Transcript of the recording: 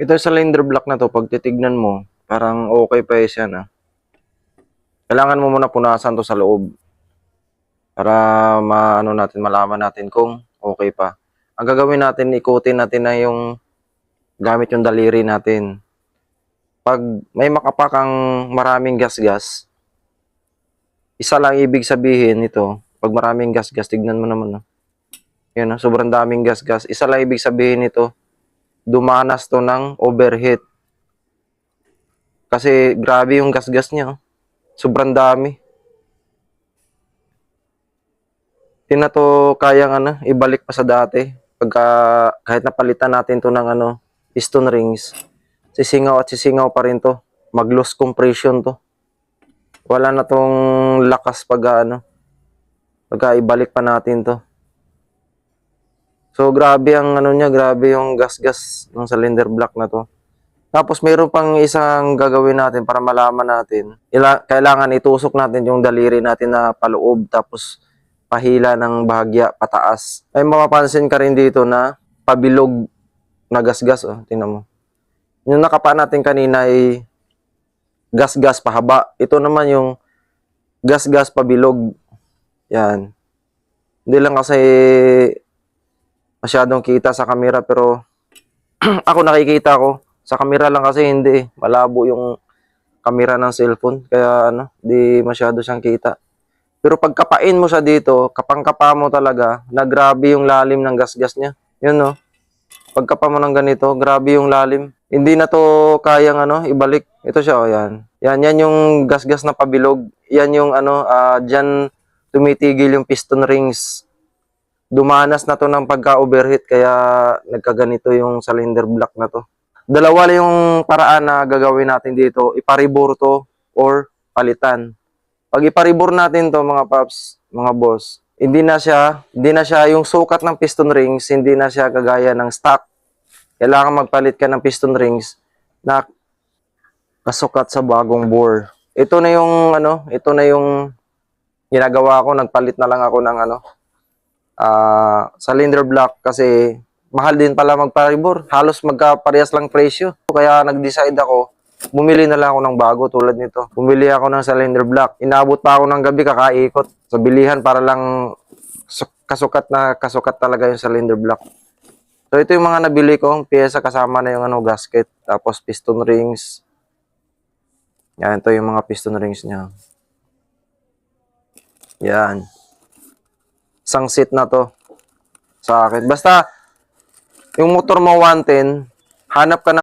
Ito sa cylinder block na to, pag titignan mo, parang okay pa siya na. Kailangan mo muna punasan to sa loob para maano natin, malaman natin kung okay pa. Ang gagawin natin, ikutin natin na yung gamit yung daliri natin. Pag may makapakang maraming gas-gas, isa lang ibig sabihin nito, pag maraming gas-gas, tignan mo naman. No? Yan, sobrang daming gas-gas. Isa lang ibig sabihin nito, dumanas to ng overheat. Kasi grabe yung gas-gas niya. Sobrang dami. Hindi na to kayang ibalik pa sa dati. Pagka, kahit napalitan natin to ng piston rings, sisingaw at sisingaw pa rin to. Mag-loss compression to. Wala na tong lakas pagka ibalik pa natin to. So grabe ang niya, grabe yung gas-gas ng cylinder block na to. Tapos mayroon pang isang gagawin natin para malaman natin. Kailangan itusok natin yung daliri natin na paloob tapos pahila ng bahagya pataas. Ay mapapansin ka rin dito na pabilog na gas-gas. Oh, tingnan mo. Yung nakapa natin kanina ay gas-gas pahaba. Ito naman yung gas-gas pabilog. Yan. Hindi lang kasi masyadong kita sa camera pero ako nakikita ko. Sa camera lang kasi hindi. Malabo yung camera ng cellphone. Kaya di masyado siyang kita. Pero pagkapain mo siya dito, kapang-kapa mo talaga, na grabe yung lalim ng gas-gas niya. Yun no. Pagkapa mo ng ganito, grabe yung lalim. Hindi na to kayang ibalik. Ito siya, oh, yan. Yan yung gas-gas na pabilog. Yan yung dyan tumitigil yung piston rings. Dumanas na to ng pagka-overheat kaya nagkaganito yung cylinder block na to. Dalawa lang yung paraan na gagawin natin dito. Iparibor to or palitan. Pag iparibor natin to mga paps, mga boss, hindi na siya yung sukat ng piston rings, hindi na siya kagaya ng stock. Kailangan magpalit ka ng piston rings na kasukat sa bagong bore. Ito na yung ginagawa ko, nagpalit na lang ako ng cylinder block kasi mahal din pala magparibor. Halos magkaparehas lang presyo. Kaya nag-decide ako, bumili na lang ako ng bago tulad nito. Bumili ako ng cylinder block. Inabot pa ako ng gabi kakaikot sa bilihan para lang kasukat talaga yung cylinder block. So ito yung mga nabili kong piyesa kasama na yung gasket. Tapos piston rings. Yan, ito yung mga piston rings niya. Yan. Isang seat na to sa akin. Basta yung motor mo 110, hanap ka na